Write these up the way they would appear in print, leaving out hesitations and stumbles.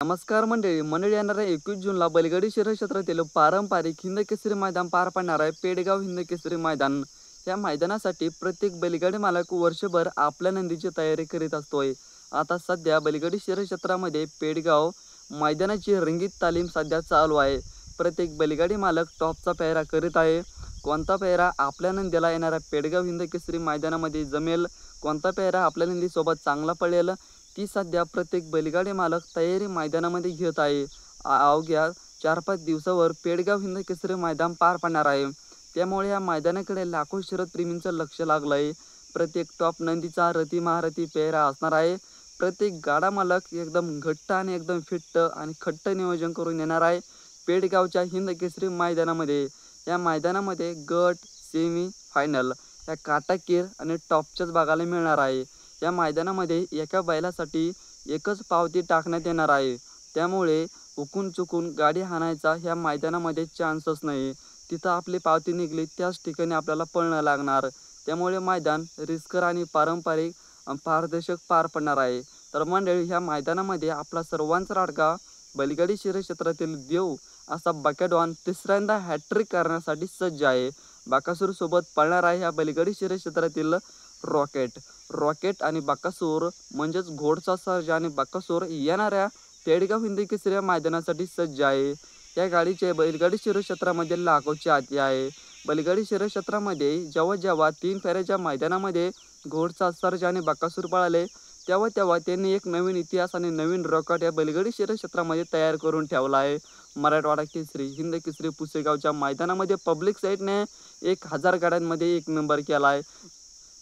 नमस्कार मंडळी येणाऱ्या 21 जूनला बैलगाडी शर्यत क्षेत्रातील पारंपरिक हिंद केसरी मैदान पार पडणार आहे. पेडगाव हिंद केसरी मैदान या मैदानासाठी प्रत्येक बैलगाडी मालक वर्षभर आपल्या नंदीची तयारी करीत असतोय. आता सध्या बैलगाडी शर्यत क्षेत्रामध्ये पेडगाव मैदानाची रंगीत तालीम सध्या चालू आहे. प्रत्येक बैलगाडी मालक टॉपचा पेहरा करीत आहे. कोणता पेहरा आपल्या नंदीला येणाऱ्या पेडगाव हिंद केसरी मैदानामध्ये जमेल, कोणता पेहरा आपल्या नंदीसोबत चांगला पडेल, ती सध्या प्रत्येक बैलगाडी मालक तयारी मैदानामध्ये घेत आहे. अवघ्या 4-5 दिवसावर पेडगाव हिंद केसरी मैदान पार पडणार आहे. त्यामुळे या मैदानाकडे लाखो शर्यतप्रेमींचं लक्ष लागलं आहे. प्रत्येक टॉप नंदीचा रती महारथी पेहरा असणार आहे. प्रत्येक गाडा मालक एकदम घट्ट आणि एकदम फिट्ट आणि खट्ट नियोजन करून येणार आहे पेडगावच्या हिंद केसरी मैदानामध्ये. या मैदानामध्ये गट, सेमी फायनल या काटाकीर आणि टॉपच्याच बघायला मिळणार आहे. या मैदानामध्ये एका बैलासाठी एकच पावती टाकण्यात येणार आहे. त्यामुळे हुकून चुकून गाडी हाणायचा ह्या मैदानामध्ये चान्सच नाही. तिथं आपली पावती निघली त्याच ठिकाणी आपल्याला पळणं लागणार. त्यामुळे मैदान रिस्कर आणि पारंपरिक पारदर्शक पार पडणार आहे. तर मंडळी, ह्या मैदानामध्ये आपला सर्वांचा लाडका बैलगाडी शर्यत क्षेत्रातील देव असा बकासूर तिसऱ्यांदा हॅट्रिक करण्यासाठी सज्ज आहे. बकासूर सोबत पळणार आहे ह्या बैलगाडी शर्यत क्षेत्रातील रॉकेट आणि बकासूर म्हणजेच घोडचा सर्ज आणि बकासूर येणाऱ्या पेडगाव हिंद केसरी मैदानासाठी सज्ज आहे. या गाडीचे बैलगाडी शर्यत क्षेत्रामध्ये लाखोची आती आहे. बैलगाडी शर्यत क्षेत्रामध्ये जेव्हा 3 फेऱ्याच्या मैदानामध्ये घोडचा सर्ज आणि बकासूर पळाले, तेव्हा त्यांनी एक नवीन इतिहास आणि नवीन रेकॉर्ड या बैलगाडी शर्यत क्षेत्रामध्ये तयार करून ठेवला आहे. मराठवाडा केसरी, हिंद केसरी पुसेगावच्या मैदानामध्ये पब्लिक साईडने 1000 गाड्यांमध्ये 1 नंबर केला आहे.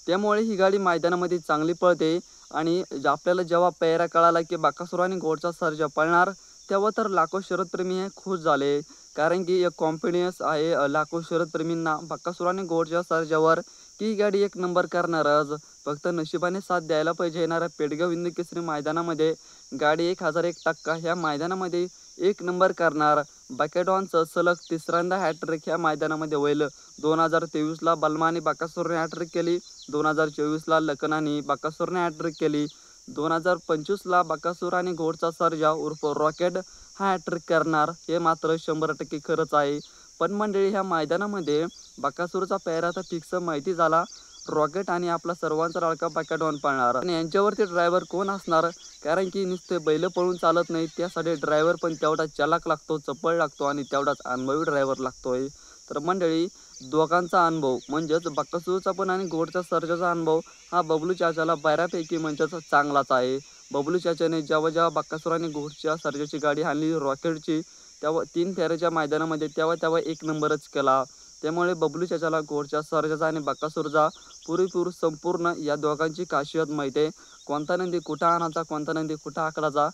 त्यामुळे ही गाडी मैदानामध्ये चांगली पळते. आणि आपल्याला जेव्हा पेहरा कळाला की बकासूर आणि घोडचा सर्जा पळणार, तेव्हा तर लाखो शर्यतप्रेमी हे खुश झाले. कारण की एक कॉन्फिडन्स आहे लाखो शर्यतप्रेमींना बकासूर आणि घोडच्या सर्जावर की ही गाडी 1 नंबर करणारच. फक्त नशिबाने साथ द्यायला पाहिजे. येणाऱ्या पेडगाव हिंद केसरी मैदानामध्ये गाडी 1001% ह्या मैदानामध्ये 1 नंबर करणार. बकासूरचं सलग तिसऱ्यांदा हॅट्रिक ह्या मैदानामध्ये होईल. 2023ला बलमा आणि बकासूरने हॅट्रिक केली, 2024ला लखन आणि बकासूरने हॅट्रिक केली, 2025ला बकासूर आणि घोडचा सर्जा उर्फ रॉकेट हा हॅट्रिक करणार. हे मात्र 100% खरंच आहे. पण मंडळी, ह्या मैदानामध्ये बकासूरचा पेहरा तर फिक्स माहिती झाला. रॉकेट आणि आपला सर्वांचा लाडका बकासूर पळणार. आणि यांच्यावरती ड्रायव्हर कोण असणार? कारण की नुसते बैल पळून चालत नाही, त्यासाठी ड्रायव्हर पण तेवढा चालाक लागतो, चपळ लागतो आणि तेवढाच अनुभवी ड्रायव्हर लागतोय. तर मंडळी, दोघांचा अनुभव म्हणजेच बकासूरचा पण आणि घोडचा सर्जाचा अनुभव हा बबलू चाचाला बऱ्यापैकी म्हणजेच चांगलाच आहे. बबलू चाचाने जेव्हा बकासूर आणि घोडच्या सर्जाची गाडी आणली रॉकेटची, तेव्हा 3 फेऱ्याच्या मैदानामध्ये तेव्हा 1 नंबरच केला. त्यामुळे बबलू चाचाला घोडच्या सर्जाचा आणि बकासूरचा पुरेपूर संपूर्ण या दोघांची खासियत माहिती आहे. कोणता नंदी कुठं आणायचा, कोणता नंदी कुठं आकडाचा,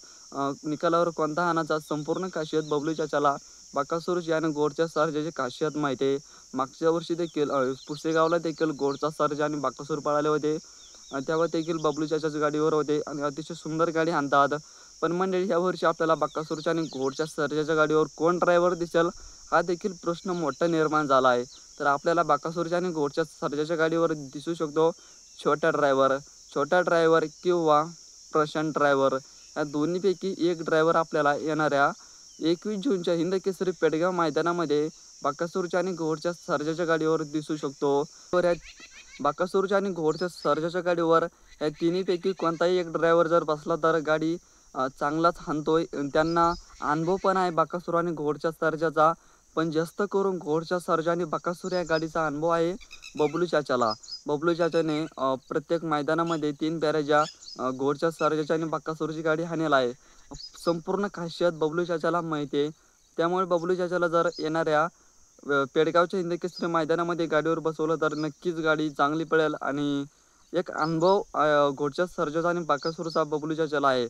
निकालावर कोणता आणायचा, संपूर्ण खासियत बबलू चाचाला बकासूरची आणि घोडच्या सर्जाची खासियत माहिती आहे. मागच्या वर्षी देखील पुसेगावला देखील घोडचा सर्जा आणि बकासूर पळाले होते. तेव्हा देखील बबलू चाचाच्या गाडीवर होते आणि अतिशय सुंदर गाडी हाणतात. पण मंडळी, ह्या वर्षी आपल्याला बकासूरच्या आणि घोडच्या सर्जाच्या गाडीवर कोण ड्रायव्हर दिसेल हा देखील प्रश्न मोठा निर्माण झाला आहे. तर आपल्याला बकासूरच्या आणि घोडच्या सर्जाच्या गाडीवर दिसू शकतो छोटा ड्रायव्हर किंवा प्रशांत ड्रायव्हर. या दोन्हीपैकी एक ड्रायव्हर आपल्याला येणाऱ्या 21 जूनच्या हिंद केसरी पेडगाव मैदानामध्ये बकासूरच्या आणि घोडच्या सर्जाच्या गाडीवर दिसू शकतो. तर या बकासूरच्या आणि घोडच्या सर्जाच्या गाडीवर या तिन्हीपैकी कोणताही एक ड्रायव्हर जर बसला तर गाडी चांगलाच हाणतोय. त्यांना अनुभव पण आहे बकासूर आणि घोडच्या सर्जाचा. पण जास्त करून घोडच्या सर्जा आणि बकासूर या गाडीचा अनुभव आहे बबलू चाचाला. बबलू चाचाने प्रत्येक मैदानामध्ये 3 फेऱ्याच्या घोडच्या सर्जाच्या आणि बकासूरची गाडी हाणेल आहे. संपूर्ण खासियत बबलू चाचाला माहिती आहे. त्यामुळे बबलू चाचाला जर येणाऱ्या पेडगावच्या हिंद केसरी मैदानामध्ये गाडीवर बसवलं तर नक्कीच गाडी चांगली पळेल. आणि एक अनुभव घोडच्या सर्जाचा आणि बकासूरचा बबलू चाचाला आहे.